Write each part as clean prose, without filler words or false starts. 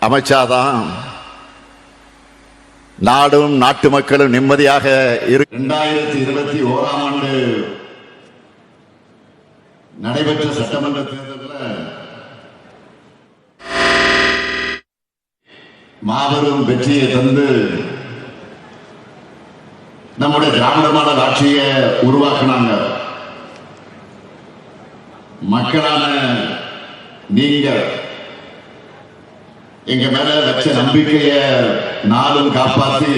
அமைச்சாதான் நாடும் நாட்டு மக்களும் நிம்மதியாக 2021 ஆண்டு நடைபெற்ற சட்டமன்ற தேர்தலில் மாபெரும் வெற்றியை தந்து நம்முடைய திராவிட மாடல் ஆட்சியை உருவாக்கினாங்க. மக்களான நீங்க எங்க மேல வச்ச நம்பிக்கைய நாளும் காப்பாற்றி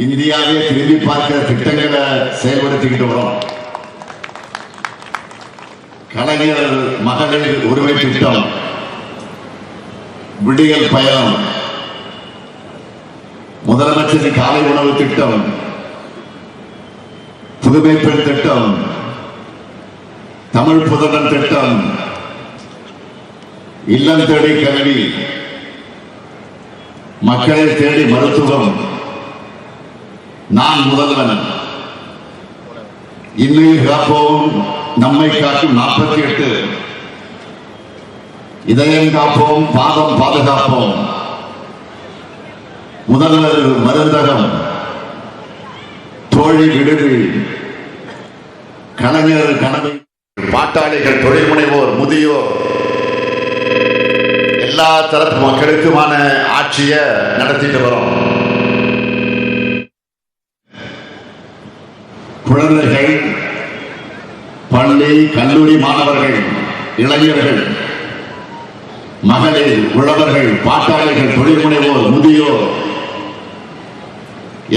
இந்தியாவே திரும்பி பார்க்கிற திட்டங்களை செயல்படுத்திக்கிட்டு வரோம். கலைஞர் மகளிர் உரிமை திட்டம், விடியல் பயணம், முதலமைச்சரின் காலை உணவு திட்டம், புதுமை பெண் திட்டம், தமிழ் புதல்வன் திட்டம், இல்லம் தேடி கல்வி, மக்களை தேடி மருத்துவம், நான் முதல்வன், இன்னுயிர் காப்போம், நம்மை காக்கும் 48, இதயம் காப்போம், பாதம் பாதுகாப்போம், முதல்வர் மருந்தகம், தோழி விடுதி, கலைஞர் கனவு, பாட்டாளிகள், தொழில் முனைவோர், முதியோர், எல்லா தரப்பு மக்களுக்குமான ஆட்சியை நடத்திட்டு வரோம். குழந்தைகள், பள்ளி கல்லூரி மாணவர்கள், இளைஞர்கள், மகளிர், உழவர்கள், பாட்டாளிகள், தொழில் முனைவோர், முதியோர்,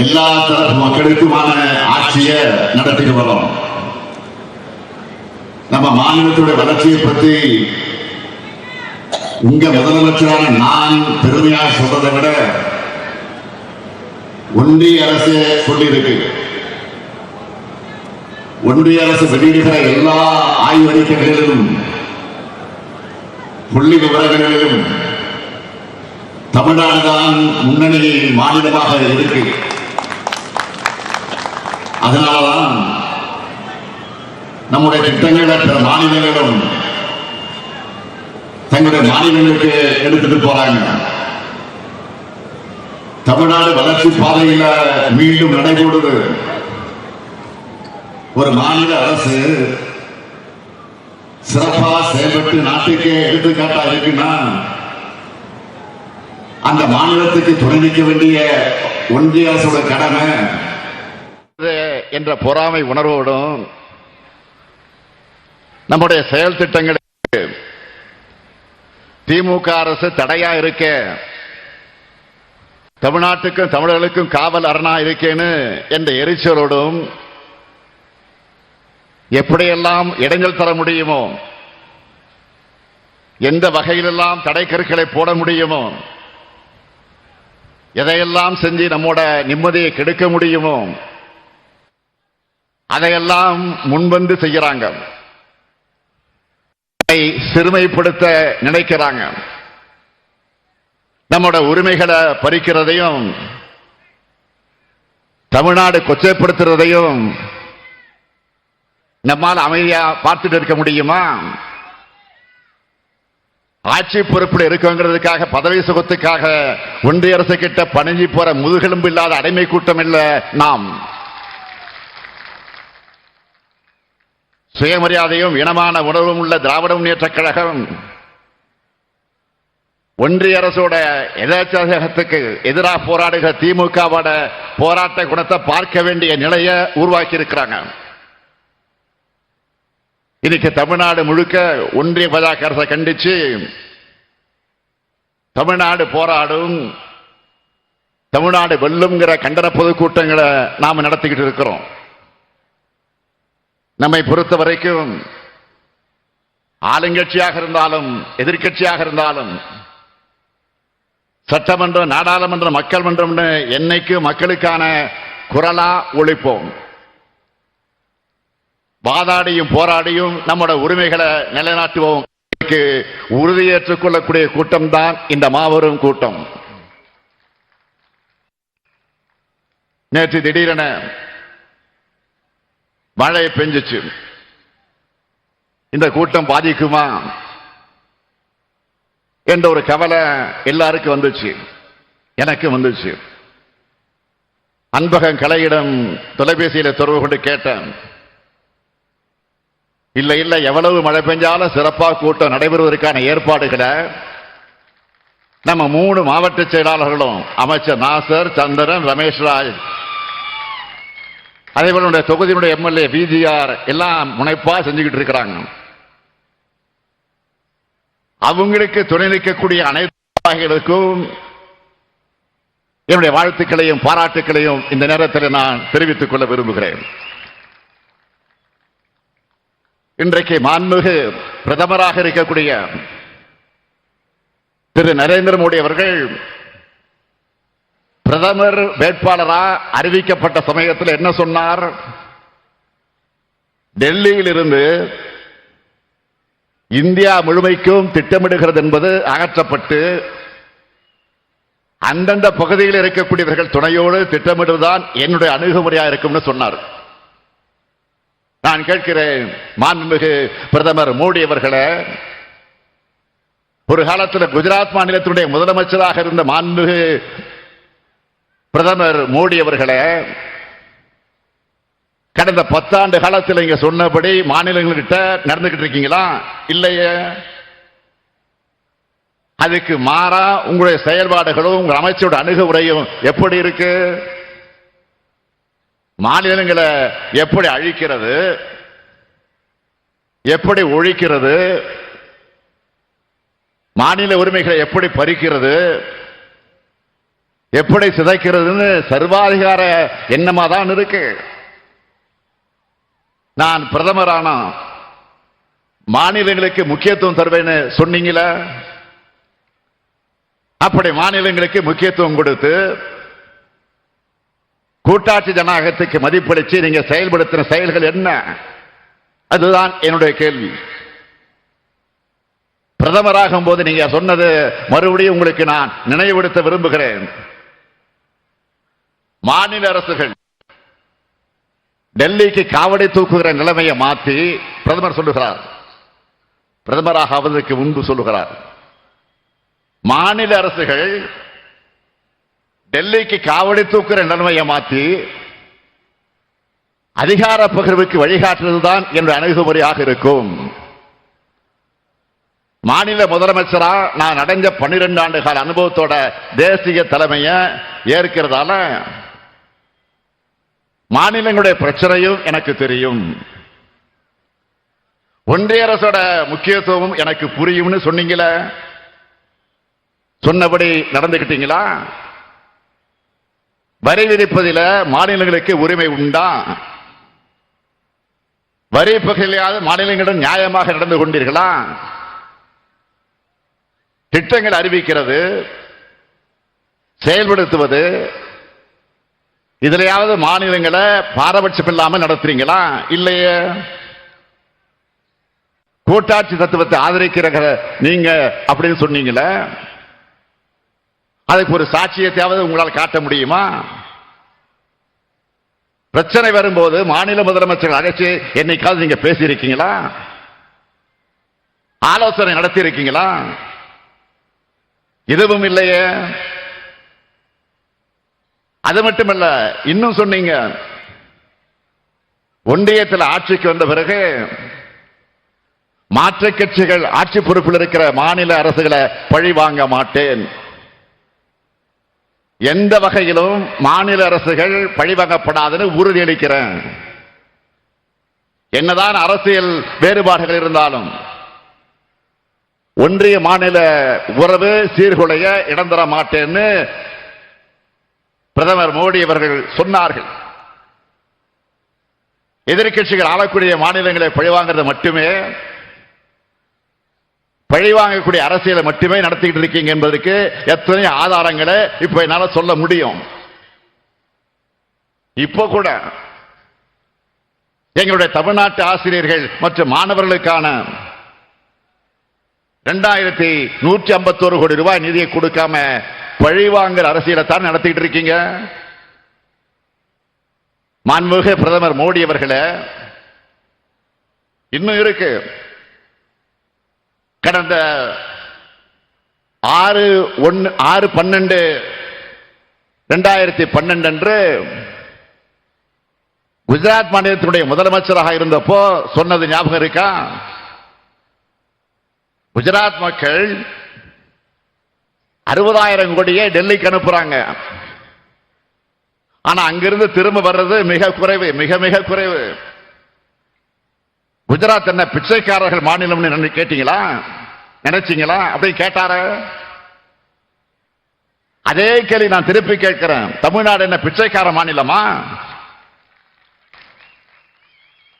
எல்லா தரப்பு மக்களுக்குமான ஆட்சியை நடத்திட்டு வரோம். நம்ம மாநிலத்துடைய வளர்ச்சியை பற்றி உங்க முதலமைச்சரான நான் பெருமையாக சொல்றதை விட ஒன்றிய அரசு சொல்லியிருக்கு. ஒன்றிய அரசு வெளியிடுகிற எல்லா ஆய்வறிக்கைகளிலும் புள்ளி விவரங்களிலும் தமிழ்நாடு தான் முன்னணி மாநிலமாக இருக்கு. அதனாலதான் நம்முடைய திட்டங்களை பிற மாநிலங்களும் தங்களுடைய மாநிலங்களுக்கு எடுத்துட்டு போறாங்க. தமிழ்நாடு வளர்ச்சி பாதையில மீண்டும் நடைபோடுது. ஒரு மாநில அரசு சிறப்பா செயல்பட்டு நாட்டுக்கு எடுத்துக்காட்டா இருக்குன்னா அந்த மாநிலத்துக்கு துணை நிற்க வேண்டிய ஒன்றிய அரசோட கடமை என்ற பொறாமை உணர்வோடும் நம்முடைய செயல் திட்டங்களுக்கு திமுக அரசு தடையா இருக்க, தமிழ்நாட்டுக்கும் தமிழர்களுக்கும் காவல் அரணா இருக்கேன்னு என்ற எரிச்சலோடும் எப்படியெல்லாம் இடைஞ்சல் தர முடியுமோ, எந்த வகையிலெல்லாம் தடை கருக்களை போட முடியுமோ, எதையெல்லாம் செஞ்சு நம்மோட நிம்மதியை கெடுக்க முடியுமோ அதையெல்லாம் முன்வந்து செய்யறாங்க. சிறுமைப்படுத்த நினைக்கிறாங்க. நம்மோட உரிமைகளை பறிக்கிறதையும் தமிழ்நாடு கொச்சைப்படுத்துறதையும் நம்மால் அமைதியா பார்த்துட்டு இருக்க முடியுமா? ஆட்சி பொறுப்பில் இருக்குங்கிறதுக்காக, பதவி சுகத்துக்காக ஒன்றிய அரசு கிட்ட பணிஞ்சு போற முதுகெலும்பு இல்லாத அடிமை கூட்டம் இல்ல நாம். சுயமரியாதையும் இனமான உணர்வும் உள்ள திராவிட முன்னேற்ற கழகம் ஒன்றிய அரசோட எதாச்சத்துக்கு எதிராக போராடுகிற திமுகவோட போராட்ட குணத்தை பார்க்க வேண்டிய நிலையை உருவாக்கி இருக்கிறாங்க. இன்னைக்கு தமிழ்நாடு முழுக்க ஒன்றிய பாஜக அரசை கண்டிச்சு தமிழ்நாடு போராடும், தமிழ்நாடு வெல்லுங்கிற கண்டன பொதுக்கூட்டங்களை நாம நடத்திக்கிட்டு இருக்கிறோம். நம்மை பொறுத்த வரைக்கும் ஆளுங்கட்சியாக இருந்தாலும் எதிர்கட்சியாக இருந்தாலும் சட்டமன்றம், நாடாளுமன்றம், மக்கள் மன்றம் என்னைக்கு மக்களுக்கான குரலா ஒழிப்போம். வாதாடியும் போராடியும் நம்மோட உரிமைகளை நிலைநாட்டுவோம். உறுதியேற்றுக் கொள்ளக்கூடிய கூட்டம் தான் இந்த மாபெரும் கூட்டம். நேற்று திடீரென மழை பெஞ்சிச்சு. இந்த கூட்டம் பாதிக்குமா? என்ற ஒரு கவலை எல்லாருக்கும் வந்துச்சு, எனக்கு வந்துச்சு. அன்பகம் கலையிடம் தொலைபேசியில தொடர்பு கொண்டு கேட்டேன். இல்ல இல்ல, எவ்வளவு மழை பெஞ்சாலும் சிறப்பாக கூட்டம் நடைபெறுவதற்கான ஏற்பாடுகளை நம்ம 3 மாவட்ட செயலாளர்களும், அமைச்சர் நாசர், சந்திரன், ரமேஷ்ராஜ், அதேபோல தொகுதியினுடைய எம்எல்ஏ பிஜிஆர் எல்லாம் முனைப்பா செஞ்சுக்கிட்டு இருக்கிறாங்க. அவங்களுக்கு துணை நிற்கக்கூடிய அனைத்துக்கும் என்னுடைய வாழ்த்துக்களையும் பாராட்டுக்களையும் இந்த நேரத்தில் நான் தெரிவித்துக் கொள்ள விரும்புகிறேன். இன்றைக்கு மாண்புமிகு பிரதமராக இருக்கக்கூடிய திரு நரேந்திர மோடி அவர்கள் பிரதமர் வேட்பாளராக அறிவிக்கப்பட்ட சமயத்தில் என்ன சொன்னார்? டெல்லியில் இருந்து இந்தியா முழுமைக்கும் திட்டமிடுகிறது என்பது அகற்றப்பட்டு அந்தந்த பகுதியில் இருக்கக்கூடியவர்கள் துணையோடு திட்டமிடுவதுதான் என்னுடைய அணுகுமுறையாக இருக்கும்னு சொன்னார். நான் கேட்கிறேன், மாண்புமிகு பிரதமர் மோடி அவர்களே, ஒரு காலத்தில் குஜராத் மாநிலத்தினுடைய முதலமைச்சராக இருந்த மாண்புமிகு பிரதமர் மோடி அவர்களே, கடந்த 10 ஆண்டு காலத்தில் இங்க சொன்னபடி மாநிலங்கள்கிட்ட நடந்துகிட்டு இருக்கீங்களா? இல்லையே. அதுக்கு மாறா உங்களுடைய செயல்பாடுகளும் உங்கள் அமைச்சரோட அணுகுமுறையும் எப்படி இருக்கு? மாநிலங்களை எப்படி அழிக்கிறது, எப்படி ஒழிக்கிறது, மாநில உரிமைகளை எப்படி பறிக்கிறது, எப்படி சிதைக்கிறதுன்னு சர்வாதிகார எண்ணமா தான் இருக்கு. நான் பிரதமரான மாநிலங்களுக்கு முக்கியத்துவம் தருவேன்னு சொன்னீங்களா? அப்படி மாநிலங்களுக்கு முக்கியத்துவம் கொடுத்து கூட்டாட்சி ஜனநாயகத்துக்கு மதிப்பளிச்சு நீங்க செயல்படுத்தின செயல்கள் என்ன? அதுதான் என்னுடைய கேள்வி. பிரதமராகும் போது நீங்க சொன்னது மறுபடியும் உங்களுக்கு நான் நினைவுபடுத்த விரும்புகிறேன். மாநில அரசுகள் டெல்லிக்கு காவடி தூக்குகிற நிலைமையை மாற்றி பிரதமர் சொல்லுகிறார், பிரதமராக ஆவதற்கு முன்பு சொல்லுகிறார், மாநில அரசுகள் டெல்லிக்கு காவடி தூக்குகிற நிலைமையை மாற்றி அதிகார பகிர்வுக்கு வழிகாட்டுவதுதான் என்ற அணுகுமுறையாக இருக்கும். மாநில முதலமைச்சரா நான் அடைஞ்ச 12 ஆண்டு கால அனுபவத்தோட தேசிய தலைமையை ஏற்கிறதால மாநிலங்களுடைய பிரச்சனையும் எனக்கு தெரியும், ஒன்றிய அரசோட முக்கியத்துவம் எனக்கு புரியும்னு சொன்னீங்களே, சொன்னபடி நடந்துகிட்டீங்களா? வரி விதிப்பதில் மாநிலங்களுக்கு உரிமை உண்டா? வரி பகுதியிலாவது மாநிலங்களுடன் நியாயமாக நடந்து கொண்டீர்களா? திட்டங்கள் அறிவிக்கிறது, செயல்படுத்துவது, இதுலையாவது மாநிலங்களை பாரபட்சம் இல்லாமல் நடத்துறீங்களா? இல்லையே. கூட்டாட்சி தத்துவத்தை ஆதரிக்கிற நீங்க அப்படின்னு சொன்னீங்களே, அதுக்கு ஒரு சாட்சியத்தையாவது உங்களால் காட்ட முடியுமா? பிரச்சனை வரும்போது மாநில முதலமைச்சர்கள் அழைச்சு என்னைக்காவது நீங்க பேசியிருக்கீங்களா? ஆலோசனை நடத்தி இருக்கீங்களா? எதுவும் இல்லையே. அது மட்டுமல்ல, இன்னும் சொன்னீங்க, ஒன்றியத்தில் ஆட்சிக்கு வந்த பிறகு மாற்று கட்சிகள் ஆட்சி பொறுப்பில் இருக்கிற மாநில அரசுகளை பழி வாங்க மாட்டேன், எந்த வகையிலும் மாநில அரசுகள் பழிவாங்கப்படாதுன்னு உறுதியளிக்கிறேன். என்னதான் அரசியல் வேறுபாடுகள் இருந்தாலும் ஒன்றிய மாநில உறவு சீர்குலைய இடம் தர மாட்டேன்னு பிரதமர் மோடி அவர்கள் சொன்னார்கள். எதிர்க்கட்சிகள் ஆளக்கூடிய மாநிலங்களை பழிவாங்கிறது மட்டுமே, பழிவாங்கக்கூடிய அரசியலை மட்டுமே நடத்திக்கிட்டு இருக்கீங்க என்பதற்கு எத்தனை ஆதாரங்களை இப்ப என்னால சொல்ல முடியும். இப்போ கூட எங்களுடைய தமிழ்நாட்டு ஆசிரியர்கள் மற்றும் மாணவர்களுக்கான 2151 கோடி ரூபாய் நிதியை கொடுக்காம பழிவாங்குற அரசியலை தான் நடத்திட்டு இருக்கீங்க. மாண்புமிகு பிரதமர் மோடி அவர்களே, இன்னும் இருக்கு. கடந்த 6/12/2012 அன்று குஜராத் மாநிலத்தினுடைய முதலமைச்சராக இருந்தப்போ சொன்னது ஞாபகம் இருக்கா? குஜராத் மக்கள் 60,000 கோடியை டெல்லிக்கு அனுப்புறாங்க. ஆனா அங்கிருந்து திரும்ப வர்றது மிக குறைவு, மிக மிக குறைவு. குஜராத் என்ன பிச்சைக்காரர்கள் மாநிலம்னு கேட்டீங்களா? நினைச்சீங்களா? அப்படி கேட்டார? அதே கேள்வி நான் திருப்பி கேட்கிறேன். தமிழ்நாடு என்ன பிச்சைக்கார மாநிலமா?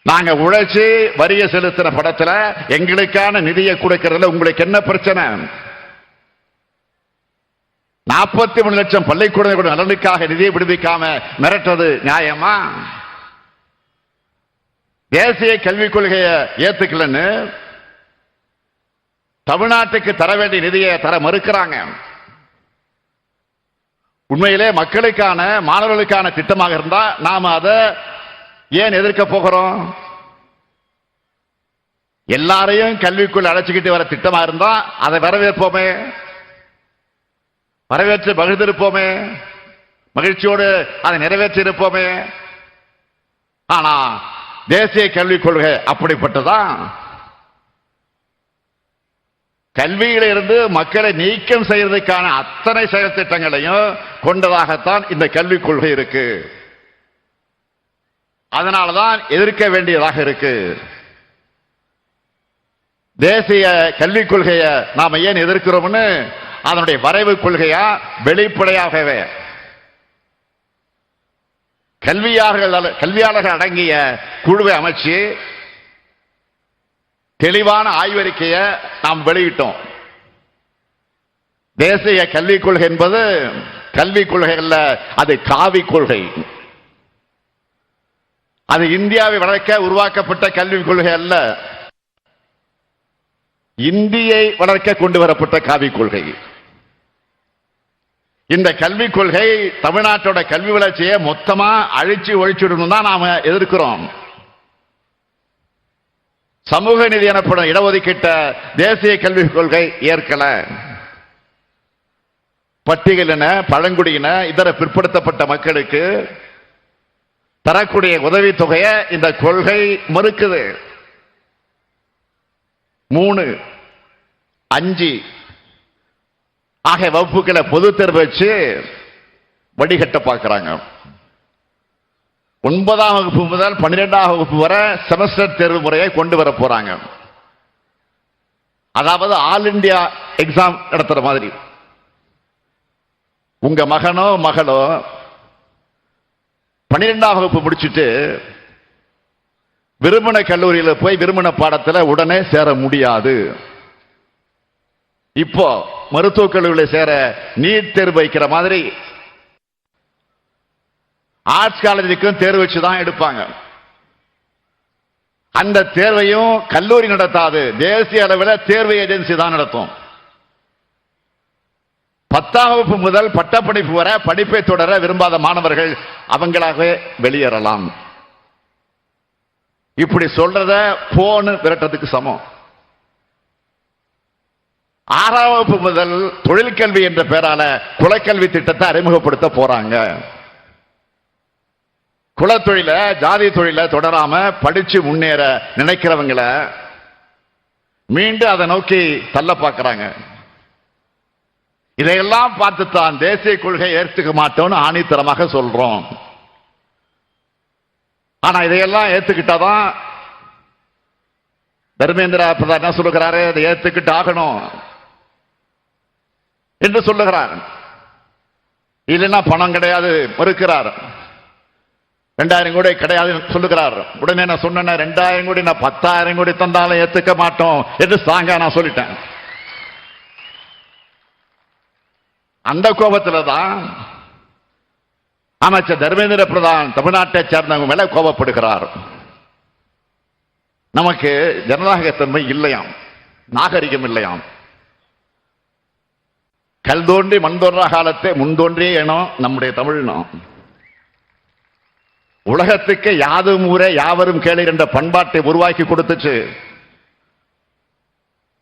நாங்க உழைச்சி வரிய செலுத்தின படத்துல எங்களுக்கான நிதியை கொடுக்கிறதுல உங்களுக்கு என்ன பிரச்சனை? 43 லட்சம் பள்ளிக்கூடங்களுடைய நலனுக்காக நிதியை விடுவிக்காம மிரட்டுறது நியாயமா? தேசிய கல்விக் கொள்கையை ஏத்துக்கலன்னு தமிழ்நாட்டுக்கு தர வேண்டிய நிதியை தர மறுக்கிறாங்க. உண்மையிலே மக்களுக்கான மாணவர்களுக்கான திட்டமாக இருந்தா நாம அதை ஏன் எதிர்க்க போகிறோம்? எல்லாரையும் கல்விக்குள் அழைச்சிக்கிட்டு வர திட்டமா இருந்தா அதை வரவேற்போமே, வரவேற்று மகிழ்ந்திருப்போமே, மகிழ்ச்சியோடு அதை நிறைவேற்றி இருப்போமே. ஆனா தேசிய கல்விக் கொள்கை அப்படிப்பட்டதான். கல்வியிலிருந்து மக்களை நீக்கம் செய்வதற்கான அத்தனை செயல் திட்டங்களையும் கொண்டதாகத்தான் இந்த கல்விக் கொள்கை இருக்கு. அதனாலதான் எதிர்க்க வேண்டியதாக இருக்கு. தேசிய கல்விக் கொள்கையை நாம ஏன் எதிர்க்கிறோம்னு அதனுடைய வரைவு கொள்கையா வெளிப்படையாகவே கல்வியாளர்கள் அடங்கிய குழுவை அமைச்சு தெளிவான ஆய்வறிக்கையை நாம் வெளியிட்டோம். தேசிய கல்விக் கொள்கை என்பது கல்விக் கொள்கை அல்ல, அது காவி கொள்கை. அது இந்தியாவை வளர்க்க உருவாக்கப்பட்ட கல்விக் கொள்கை அல்ல, இந்தியை வளர்க்க கொண்டு வரப்பட்ட காவிக் கொள்கை. இந்த கல்விக் கொள்கை தமிழ்நாட்டோட கல்வி வளர்ச்சியை மொத்தமா அழிச்சு ஒழிச்சுடணும் தான் நாம எதிர்க்கிறோம். சமூக நீதி எனப்படும் இடஒதுக்கீட்ட தேசிய கல்விக் கொள்கை ஏற்கல. பட்டியலின, பழங்குடியின, இதர பிற்படுத்தப்பட்ட மக்களுக்கு தரக்கூடிய உதவித்தொகையை இந்த கொள்கை மறுக்குது. 3, 5 ஆகிய வகுப்புகளை பொது தேர்வு வச்சு வடிகட்ட பார்க்கிறாங்க. 9ஆம் வகுப்பு முதல் 12ஆம் வகுப்பு வரை செமஸ்டர் தேர்வு முறையை கொண்டு வர போறாங்க. அதாவது ஆல் இந்தியா எக்ஸாம் நடத்துற மாதிரி. உங்க மகனோ மகளோ 12ஆம் வகுப்பு முடிச்சுட்டு விரும்பின கல்லூரியில் போய் விரும்பின பாடத்தில் உடனே சேர முடியாது. இப்போ மருத்துவக் கல்லூரியில் சேர நீட் தேர்வு வைக்கிற மாதிரி ஆர்ட்ஸ் காலேஜுக்கும் தேர்வு வச்சுதான் எடுப்பாங்க. அந்த தேர்வையும் கல்லூரி நடத்தாது, தேசிய அளவில் தேர்வு ஏஜென்சி தான் நடத்தும். 10ஆம் வகுப்பு முதல் பட்டப்படிப்பு வரை படிப்பை தொடர விரும்பாத மாணவர்கள் அவங்களாகவே வெளியேறலாம். இப்படி சொல்றத போன்னு விரட்டத்துக்கு சமம். 6ஆம் வகுப்பு முதல் தொழிற்கல்வி என்ற பெயரால குலக்கல்வி திட்டத்தை அறிமுகப்படுத்த போறாங்க. குலத்தொழில, ஜாதி தொழில தொடராம படிச்சு முன்னேற நினைக்கிறவங்களை மீண்டும் அதை நோக்கி தள்ள பார்க்கிறாங்க. இதையெல்லாம் பார்த்துத்தான் தேசிய கொள்கை ஏற்றுக்க மாட்டோம்னு ஆணித்தரமாக சொல்றோம். ஆனா இதையெல்லாம் ஏத்துக்கிட்டாதான் தர்மேந்திர பிரதான் என்ன சொல்லுகிறாரு, இதை ஏத்துக்கிட்டு ஆகணும் என்று சொல்லுகிறார். இல்லைன்னா பணம் கிடையாது மறுக்கிறார். 2000 கோடி கிடையாது சொல்லுகிறார். உடனே நான் சொன்னேன் 2000 கோடி நான் 10,000 கோடி தந்தாலும் ஏத்துக்க மாட்டோம் என்று ஸ்ட்ராங்கா நான் சொல்லிட்டேன். அந்த கோபத்தில் தான் அமைச்சர் தர்மேந்திர பிரதான் தமிழ்நாட்டை சேர்ந்தவங்க மேல கோபப்படுகிறார். நமக்கு ஜனநாயகத்தன்மை இல்லையாம், நாகரிகம் இல்லையாம். கல் தோன்றி மண் தோன்றா காலத்தை முன்தோன்றிய இனம் நம்முடைய தமிழினம். உலகத்துக்கு யாதும் ஊரே யாவரும் கேளீர் என்ற பண்பாட்டை உருவாக்கி கொடுத்துச்சு.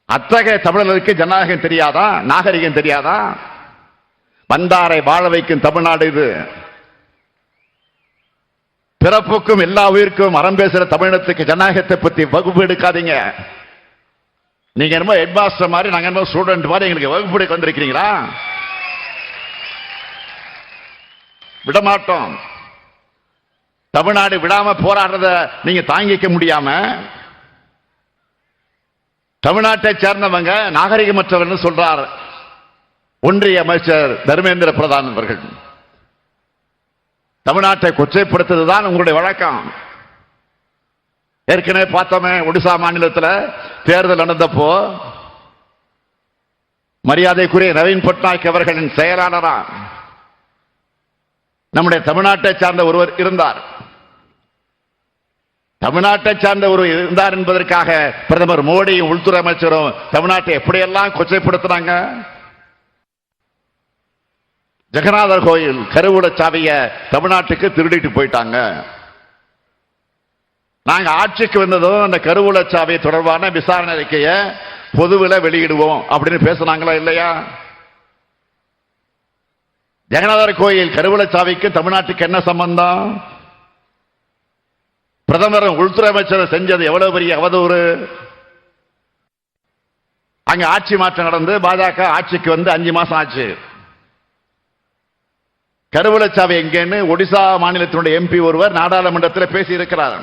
அத்தகைய தமிழர்களுக்கு ஜனநாயகம் தெரியாதா? நாகரிகம் தெரியாதா? வந்தாரை வாழ வைக்கும் தமிழ்நாடு இது. பிறப்புக்கும் எல்லா உயிருக்கும் அறம் பேசுற தமிழகத்துக்கு ஜனநாயகத்தை பத்தி வகுப்பு எடுக்காதீங்க. நீங்க என்னமோ ஹெட் மாஸ்டர் மாதிரி, நாங்க என்னமோ ஸ்டூடெண்ட் மாதிரி எங்களுக்கு வகுப்பு எடுக்க வந்திருக்கீங்களா? விடமாட்டோம். தமிழ்நாடு விடாம போராடுறத நீங்க தாங்கிக்க முடியாம தமிழ்நாட்டை சேர்ந்தவங்க நாகரிகமற்றவர்கள் சொல்றார் ஒன்றிய அமைச்சர் தர்மேந்திர பிரதான் அவர்கள். தமிழ்நாட்டை கொச்சைப்படுத்துவதுதான் உங்களுடைய வழக்கம். ஏற்கனவே பார்த்தோமே, ஒடிசா மாநிலத்தில் தேர்தல் நடந்தப்போ மரியாதைக்குரிய நவீன் பட்நாயக் அவர்களின் செயலாளரா நம்முடைய தமிழ்நாட்டை சார்ந்த ஒருவர் இருந்தார். தமிழ்நாட்டை சார்ந்த ஒரு இருந்தார் என்பதற்காக பிரதமர் மோடியும் உள்துறை அமைச்சரும் தமிழ்நாட்டை எப்படியெல்லாம் கொச்சைப்படுத்தினாங்க. ஜெகநாதர் கோயில் கருவூல சாவிய தமிழ்நாட்டுக்கு திருடிட்டு போயிட்டாங்க. நாங்க ஆட்சிக்கு வந்ததும் அந்த கருவூல சாவியை தொடர்பான விசாரணை அறிக்கையை பொதுவில் வெளியிடுவோம் அப்படின்னு பேசினாங்களா இல்லையா? ஜெகநாதர் கோயில் கருவூல சாவிக்கு தமிழ்நாட்டுக்கு என்ன சம்பந்தம்? பிரதமர் உள்துறை அமைச்சர் செஞ்சது எவ்வளவு பெரிய அவதூறு. அங்க ஆட்சி மாற்றம் நடந்து பாஜக ஆட்சிக்கு வந்து 5 மாசம் ஆச்சு. கருவூலச்சாவி எங்கன்னு ஒடிசா மாநிலத்தினுடைய எம்பி ஒருவர் நாடாளுமன்றத்தில் பேசி இருக்கிறார்.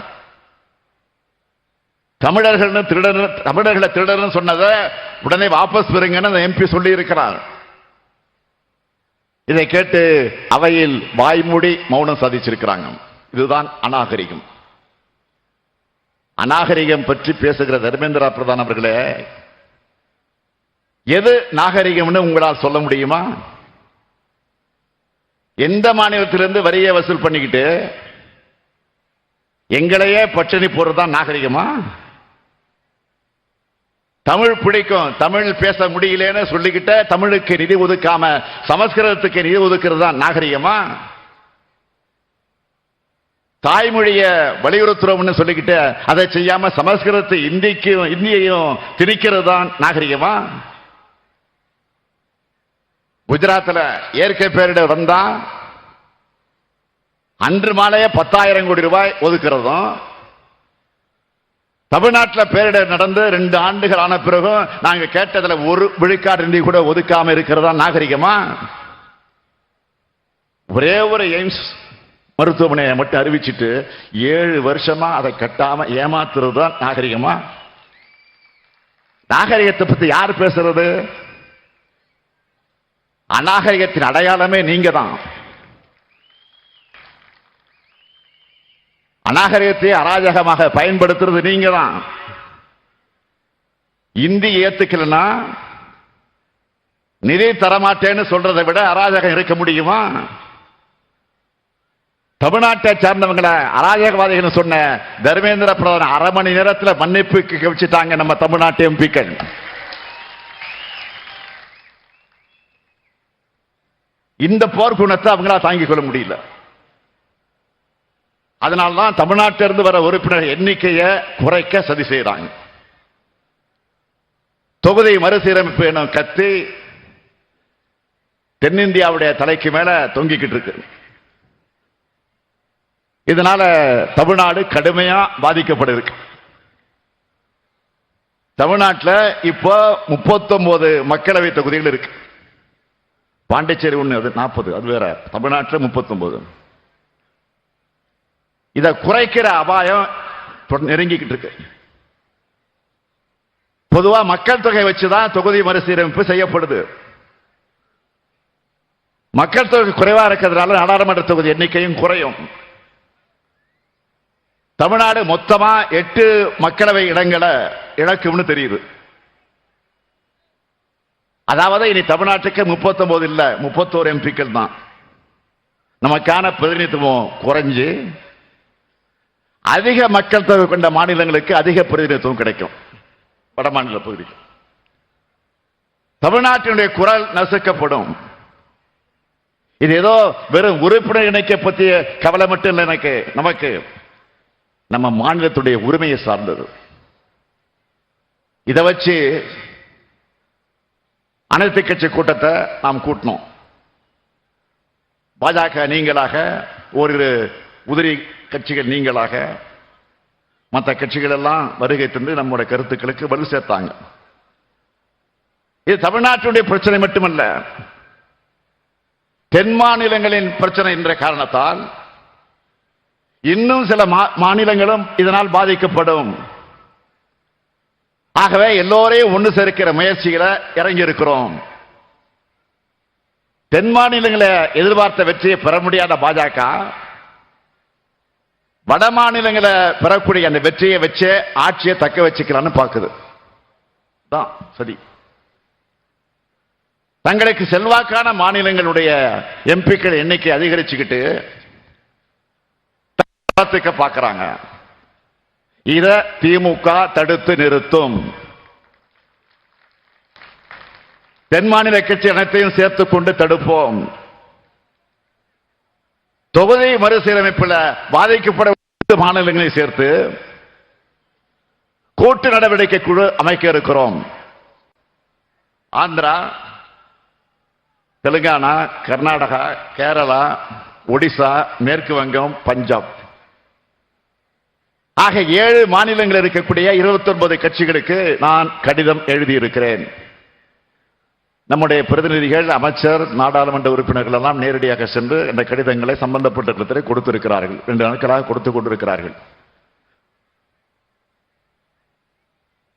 தமிழர்களை திருடர்னு சொன்னதை உடனே வாபஸ் பெறுங்கன்னு அந்த எம்பி சொல்லி இருக்கிறார். இதை கேட்டு அவையில் வாய்மூடி மௌனம் சாதிச்சிருக்கிறாங்க. இதுதான் அநாகரிகம். அநாகரிகம் பற்றி பேசுகிற தர்மேந்திர பிரதான் அவர்களே, எது நாகரிகம்னு உங்களால் சொல்ல முடியுமா? எந்த மாநிலத்திலிருந்து வரியை வசூல் பண்ணிக்கிட்டு எங்களையே பட்டினி போடுறதுதான் நாகரிகமா? தமிழ் பிடிக்கும், தமிழ் பேச முடியலன்னு சொல்லிக்கிட்ட தமிழுக்கு நிதி ஒதுக்காம சமஸ்கிருதத்துக்கு நிதி ஒதுக்கிறது தான் நாகரிகமா? தாய்மொழிய வலியுறுத்துறோம்னு சொல்லிக்கிட்டு அதை செய்யாம சமஸ்கிருதத்தை இந்தியையும் திணிக்கிறது தான் நாகரிகமா? குஜராத்தில் இயற்கை பேரிடர் வந்தா அன்று மாலையே 10,000 கோடி ரூபாய் ஒதுக்கிறதும், தமிழ்நாட்டில் பேரிடர் நடந்து 2 ஆண்டுகள் ஆன பிறகும் நாங்க கேட்டதுல 1 விழுக்காடு நிதி கூட ஒதுக்காம இருக்கிறதா நாகரிகமா? ஒரே ஒரு எய்ம்ஸ் மருத்துவமனையை மட்டும் அறிவிச்சிட்டு 7 வருஷமா அதை கட்டாம ஏமாத்துறது தான் நாகரிகமா? நாகரிகத்தை பத்தி யார் பேசுறது? அநாகரிகத்தின் அடையாளமே நீங்க தான். அநாகரிகத்தை அராஜகமாக பயன்படுத்துறது நீங்க தான். இந்தி ஏத்துக்கலன்னா நிதி தரமாட்டேன்னு சொல்றதை விட அராஜகம் இருக்க முடியுமா? தமிழ்நாட்டை சார்ந்தவங்களை அராஜகவாதிகள் சொன்ன தர்மேந்திர பிரதான் 1/2 மணி நேரத்தில் மன்னிப்பு வச்சுட்டாங்க நம்ம தமிழ்நாட்டு எம்பிக்கள். இந்த போர்க்குணத்தை அவங்களா தாங்கிக் கொள்ள முடியல. அதனால்தான் தமிழ்நாட்டிலிருந்து வர உறுப்பினர் எண்ணிக்கையை குறைக்க சதி செய்யறாங்க. தொகுதி மறுசீரமைப்பு எனும் கத்தி தென்னிந்தியாவுடைய தலைக்கு மேல தொங்கிக்கிட்டு இருக்கு. இதனால தமிழ்நாடு கடுமையா பாதிக்கப்பட்டிருக்கு. தமிழ்நாட்டில் இப்போ 39 மக்களவை தொகுதிகள் இருக்கு. பாண்டிச்சேரி 1, அது 40, அது வேற. தமிழ்நாட்டில் 39. இதை குறைக்கிற அபாயம் நெருங்கிக்கிட்டு இருக்கு. பொதுவா மக்கள் தொகை வச்சுதான் தொகுதி மறுசீரமைப்பு செய்யப்படுது. மக்கள் தொகை குறைவா இருக்கிறதுனால நாடாளுமன்ற தொகுதி எண்ணிக்கையும் குறையும். தமிழ்நாடு மொத்தமா 8 மக்களவை இடங்களை இழக்கும்னு தெரியுது. அதாவது இனி தமிழ்நாட்டுக்கு 39 இல்ல, 31 எம்பிக்கள் தான். நமக்கான பிரதிநிதித்துவம் குறைஞ்சு அதிக மக்கள் தொகை கொண்ட மாநிலங்களுக்கு அதிக பிரதிநிதித்துவம் கிடைக்கும். வட மாநில பகுதிக்கு தமிழ்நாட்டினுடைய குரல் நசுக்கப்படும். இது ஏதோ வெறும் உறுப்பினர் இணைக்க பற்றிய கவலை மட்டும் இல்லை. நமக்கு நம்ம மாநிலத்துடைய உரிமையை சார்ந்தது. இதை வச்சு அனைத்து கட்சி கூட்டத்தை நாம் கூட்டினோம். பாஜக நீங்களாக, ஒரு உதிரி கட்சிகள் நீங்களாக, மற்ற கட்சிகள் எல்லாம் வருகை தந்து நம்முடைய கருத்துக்களுக்கு வலு சேர்த்தாங்க. இது தமிழ்நாட்டுடைய பிரச்சனை மட்டுமல்ல, தென் மாநிலங்களின் பிரச்சனை என்ற காரணத்தால் இன்னும் சில மாநிலங்களும் இதனால் பாதிக்கப்படும். ஆகவே எல்லோரையும் ஒன்று சேர்க்கிற முயற்சிகளை இறங்கி இருக்கிறோம். தென் மாநிலங்களை எதிர்பார்த்த வெற்றியை பெற முடியாத பாஜக வட மாநிலங்களை பெறக்கூடிய அந்த வெற்றியை வச்சு ஆட்சியை தக்க வச்சுக்கலான்னு பார்க்குது. சரி, தங்களுக்கு செல்வாக்கான மாநிலங்களுடைய எம்பிக்கள் எண்ணிக்கை அதிகரிச்சுக்கிட்டு பார்க்கிறாங்க. இத திமுக தடுத்து நிறுத்தும். தென் மாநில கட்சி அனைத்தையும் சேர்த்துக் கொண்டு தடுப்போம். தொகுதி மறுசீரமைப்பில் பாதிக்கப்பட மாநிலங்களை சேர்த்து கூட்டு நடவடிக்கை குழு அமைக்க இருக்கிறோம். ஆந்திரா, தெலுங்கானா, கர்நாடகா, கேரளா, ஒடிசா, மேற்கு வங்கம், பஞ்சாப் ஆக 7 மாநிலங்கள் இருக்கக்கூடிய 29 கட்சிகளுக்கு நான் கடிதம் எழுதியிருக்கிறேன். நம்முடைய பிரதிநிதிகள், அமைச்சர், நாடாளுமன்ற உறுப்பினர்கள் எல்லாம் நேரடியாக சென்று இந்த கடிதங்களை சம்பந்தப்பட்ட இடத்திலே கொடுத்திருக்கிறார்கள். 2 நாட்களாக கொடுத்துக் கொண்டிருக்கிறார்கள்.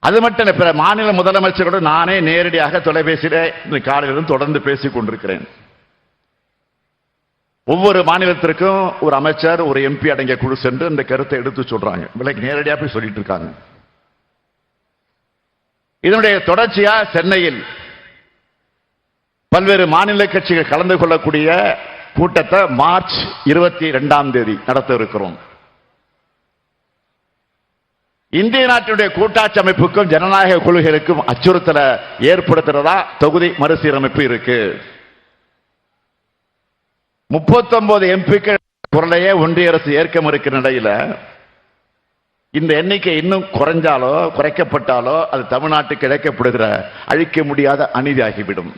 அது மட்டும் பிற மாநில முதலமைச்சரோடு நானே நேரடியாக தொலைபேசியிலே காலையிலும் தொடர்ந்து பேசிக் கொண்டிருக்கிறேன். ஒவ்வொரு மாநிலத்திற்கும் ஒரு அமைச்சர், ஒரு எம்பி அடங்கிய குழு சென்று இந்த கருத்தை எடுத்து சொல்றாங்க. விலைக்கு நேரடியாக போய் சொல்லிட்டு இருக்காங்க. இதனுடைய தொடர்ச்சியா சென்னையில் பல்வேறு மாநில கட்சிகள் கலந்து கொள்ளக்கூடிய கூட்டத்தை மார்ச் 22ஆம் தேதி நடத்த இருக்கிறோம். இந்திய நாட்டினுடைய கூட்டாட்சி அமைப்புக்கும் ஜனநாயக கொள்கைகளுக்கும் அச்சுறுத்தலை ஏற்படுத்துறதா தொகுதி மறுசீரமைப்பு இருக்கு. 39 எம்பிக்கள் குரலையே ஒன்றிய அரசு ஏற்க மறுக்கிற நிலையில இந்த எண்ணிக்கை இன்னும் குறைஞ்சாலோ குறைக்கப்பட்டாலோ அது தமிழ்நாட்டுக்கு இழைக்கப்படுகிற அழிக்க முடியாத அநீதியாகிவிடும்.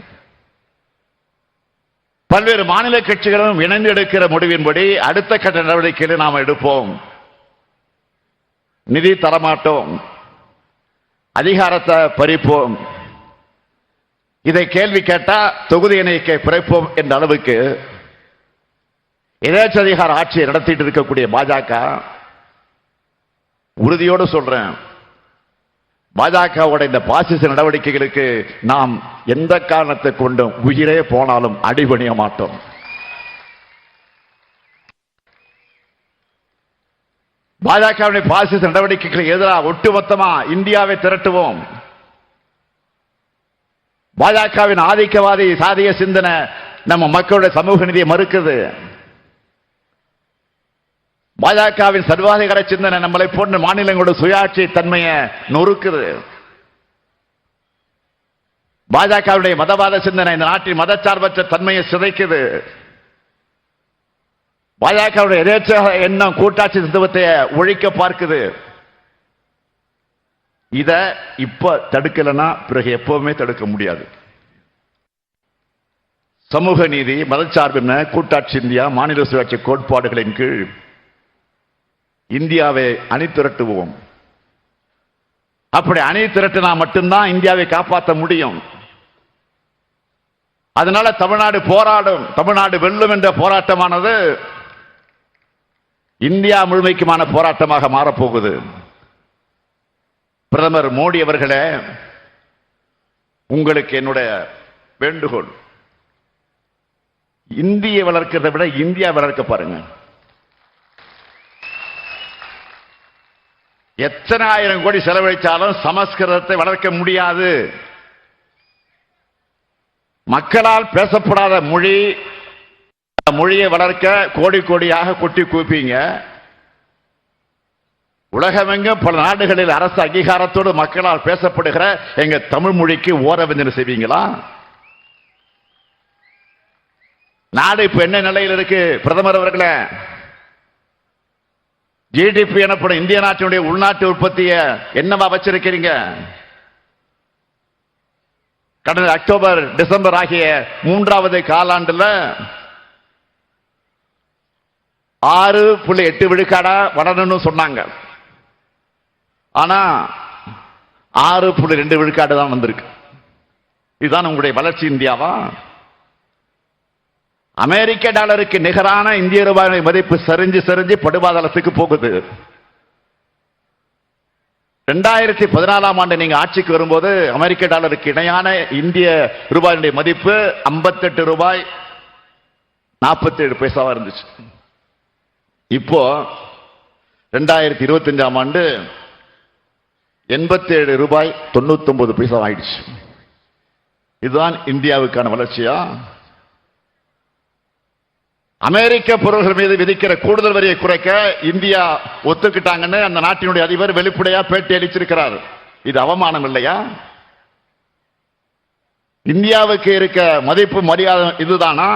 பல்வேறு மாநில கட்சிகளும் இணைந்து எடுக்கிற முடிவின்படி அடுத்த கட்ட நடவடிக்கைகளை நாம் எடுப்போம். நிதி தரமாட்டோம், அதிகாரத்தை பறிப்போம், இதை கேள்வி கேட்டா தொகுதி எண்ணிக்கை குறைப்போம் என்ற அளவுக்கு எதேச்சதிகார ஆட்சியை நடத்திட்டு இருக்கக்கூடிய பாஜக, உறுதியோடு சொல்றேன், பாஜகவோட இந்த பாசிச நடவடிக்கைகளுக்கு நாம் எந்த காரணத்தை கொண்டும் உயிரே போனாலும் அடிபணிய மாட்டோம். பாஜகவுடைய பாசிச நடவடிக்கைகளுக்கு எதிராக ஒட்டுமொத்தமா இந்தியாவை திரட்டுவோம். பாஜகவின் ஆதிக்கவாதி சாதிய சிந்தனை நம்ம மக்களுடைய சமூக நீதியை மறுக்குது. பாஜகவின் சர்வாதிகார சிந்தனை நம்மளை போன்ற மாநிலங்களோட சுயாட்சி தன்மையை நொறுக்குது. பாஜகவுடைய மதவாத சிந்தனை இந்த நாட்டின் மதச்சார்பற்ற தன்மையை சிதைக்குது. பாஜகவுடைய எதேச்ச எண்ணம் கூட்டாட்சி தத்துவத்தை ஒழிக்க பார்க்குது. இத இப்ப தடுக்கலன்னா பிறகு எப்பவுமே தடுக்க முடியாது. சமூக நீதி, மதச்சார்பின்மை, கூட்டாட்சி இந்தியா, மாநில சுயாட்சி கோட்பாடுகளின் கீழ் இந்தியாவை அணி திரட்டுவோம். அப்படி அணி திரட்டினா மட்டும்தான் இந்தியாவை காப்பாற்ற முடியும். அதனால தமிழ்நாடு போராடும், தமிழ்நாடு வெல்லும் என்ற போராட்டமானது இந்தியா முழுமைக்குமான போராட்டமாக மாறப்போகுது. பிரதமர் மோடி அவர்களே, உங்களுக்கு என்னுடைய வேண்டுகோள், இந்தியை வளர்க்கிறதை விட இந்தியா வளர்க்க பாருங்க. எத்தனை ஆயிரம் கோடி செலவழித்தாலும் சமஸ்கிருதத்தை வளர்க்க முடியாது. மக்களால் பேசப்படாத மொழி, மொழியை வளர்க்க கோடி கோடியாக கொட்டி குவிப்பீங்க. உலகமெங்கும் பல நாடுகளில் அரசு அங்கீகாரத்தோடு மக்களால் பேசப்படுகிற எங்க தமிழ் மொழிக்கு ஓரவஞ்சனை செய்வீங்களா? நாடு இப்ப என்ன நிலையில் இருக்கு? பிரதமர் அவர்களே, ஜிடிபி எனப்படும் இந்திய நாட்டினுடைய உள்நாட்டு உற்பத்தியை என்னவா வச்சிருக்கிறீங்க? கடந்த அக்டோபர் டிசம்பர் ஆகிய 3வது காலாண்டுல 6.8 விழுக்காடா வளரணும்னு சொன்னாங்க. ஆனா 6.2 விழுக்காடு தான் வந்திருக்கு. இதுதான் உங்களுடைய வளர்ச்சி இந்தியாவா? அமெரிக்க டாலருக்கு நிகரான இந்திய ரூபாய் மதிப்பு சரிஞ்சு சரிஞ்சு படுபாதளத்துக்கு போகுது. 2014ஆம் ஆண்டு நீங்க ஆட்சிக்கு வரும்போது அமெரிக்க டாலருக்கு இணையான இந்திய ரூபாயுடைய மதிப்பு 58 ரூபாய் 47 பைசாவா இருந்துச்சு. இப்போ 2025ஆம் ஆண்டு 87 ரூபாய் 99 பைசா ஆயிடுச்சு. இதுதான் இந்தியாவுக்கான வளர்ச்சியா? அமெரிக்க பொருள்கள் மீது விதிக்கிற கூடுதல் வரியை குறைக்க இந்தியா ஒத்துக்கிட்டாங்கன்னு அந்த நாட்டினுடைய அதிபர் வெளிப்படையா பேட்டி அளிச்சிருக்கிறார். இது அவமானம் இல்லையா? இந்தியாவுக்கு இருக்க மதிப்பு மரியாதை இதுதானா?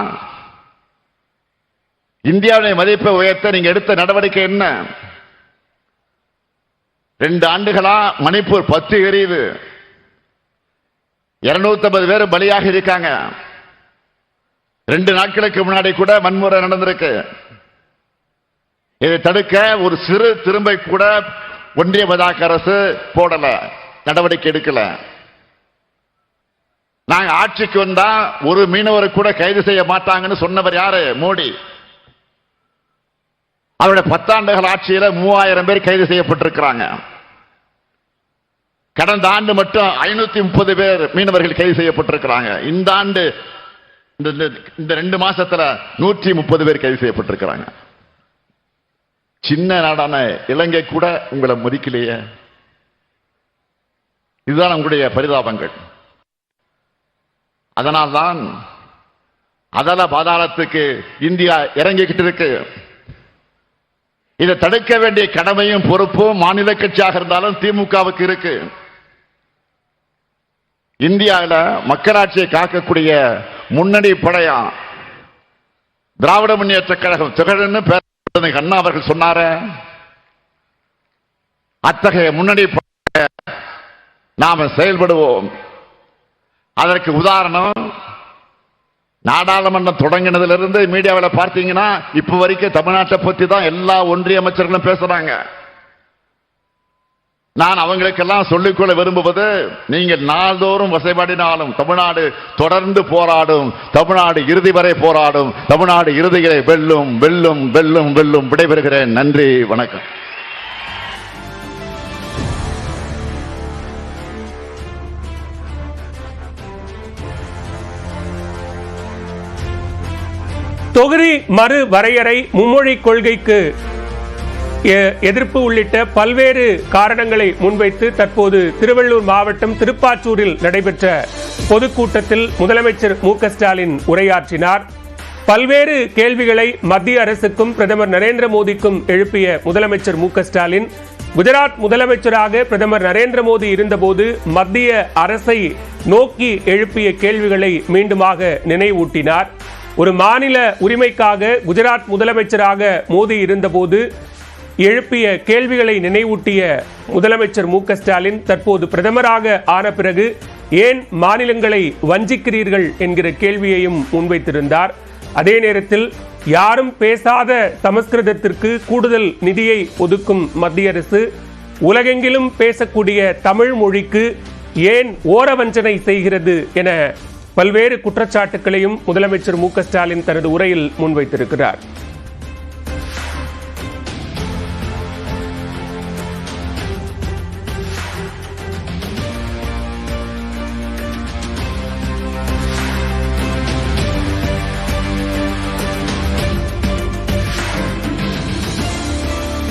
இந்தியாவுடைய மதிப்பை உயர்த்த நீங்க எடுத்த நடவடிக்கை என்ன? 2 ஆண்டுகளா மணிப்பூர் 10 எரியுது, 250 பேர் பலியாக இருக்காங்க. 2 நாட்களுக்கு முன்னாடி கூட வன்முறை நடந்திருக்கு. இதை தடுக்க ஒரு சிறு திரும்பை கூட ஒன்றிய பாஜக அரசு போடல, நடவடிக்கை எடுக்கல. நாங்க ஆட்சிக்கு வந்தா ஒரு மீனவரை கூட கைது செய்ய மாட்டாங்கன்னு சொன்னவர் யாரு? மோடி. அவருடைய 10 ஆண்டுகள் ஆட்சியில 3000 பேர் கைது செய்யப்பட்டிருக்கிறாங்க. கடந்த ஆண்டு மட்டும் 530 பேர் மீனவர்கள் கைது செய்யப்பட்டிருக்கிறாங்க. இந்த ஆண்டு இந்த 2 மாசத்துல 130 பேர் கைது செய்யப்பட்டிருக்கிறாங்க. சின்ன நாடான இலங்கை கூட உங்களை மதிக்கலையே. இதுதான் உங்களுடைய பரிதாபங்கள். அதனால்தான் அதல பாதாளத்துக்கு இந்தியா இறங்கிக்கிட்டு இருக்கு. இதை தடுக்க வேண்டிய கடமையும் பொறுப்பும் மாநில கட்சியாக இருந்தாலும் திமுகவுக்கு இருக்கு. இந்தியாவில் மக்களாட்சியை காக்கக்கூடிய முன்னணி படையா திராவிட முன்னேற்ற கழகம் திகழ்னு பேர் அண்ணா அவர்கள் சொன்னார. அத்தகைய முன்னணி நாம செயல்படுவோம். அதற்கு உதாரணம், நாடாளுமன்றம் தொடங்கினதிலிருந்து மீடியாவில் பார்த்தீங்கன்னா இப்ப வரைக்கும் தமிழ்நாட்டை பத்தி தான் எல்லா ஒன்றிய அமைச்சர்களும் பேசுறாங்க. நான் அவங்களுக்கெல்லாம் சொல்லிக்கொள்ள விரும்புவது, நீங்கள் நாள்தோறும் வசைபாடினாலும் தமிழ்நாடு தொடர்ந்து போராடும், தமிழ்நாடு இறுதி வரை போராடும், தமிழ்நாடு இறுதியை வெல்லும் வெல்லும் வெல்லும் வெல்லும். விடைபெறுகிறேன். நன்றி, வணக்கம். தொகுதி மறு வரையறை, மும்மொழி கொள்கைக்கு எதிர்ப்பு உள்ளிட்ட பல்வேறு காரணங்களை முன்வைத்து தற்போது திருவள்ளூர் மாவட்டம் திருப்பாச்சூரில் நடைபெற்ற பொதுக்கூட்டத்தில் முதலமைச்சர் மு.க.ஸ்டாலின் உரையாற்றினார். பல்வேறு கேள்விகளை மத்திய அரசுக்கும் பிரதமர் நரேந்திர மோடிக்கும் எழுப்பிய முதலமைச்சர் மு.க.ஸ்டாலின் குஜராத் முதலமைச்சராக பிரதமர் நரேந்திர மோடி இருந்தபோது மத்திய அரசை நோக்கி எழுப்பிய கேள்விகளை மீண்டுமாக நினைவூட்டினார். ஒரு மாநில உரிமைக்காக குஜராத் முதலமைச்சராக மோடி இருந்தபோது எழுப்பிய கேள்விகளை நினைவூட்டிய முதலமைச்சர் மு.க.ஸ்டாலின் தற்போது பிரதமராக ஆன பிறகு ஏன் மாநிலங்களை வஞ்சிக்கிறீர்கள் என்கிற கேள்வியையும் முன்வைத்திருந்தார். அதே நேரத்தில் யாரும் பேசாத சமஸ்கிருதத்திற்கு கூடுதல் நிதியை ஒதுக்கும் மத்திய அரசு உலகெங்கிலும் பேசக்கூடிய தமிழ் மொழிக்கு ஏன் ஓரவஞ்சனை செய்கிறது என பல்வேறு குற்றச்சாட்டுகளையும் முதலமைச்சர் மு.க.ஸ்டாலின் தனது உரையில் முன்வைத்திருக்கிறார்.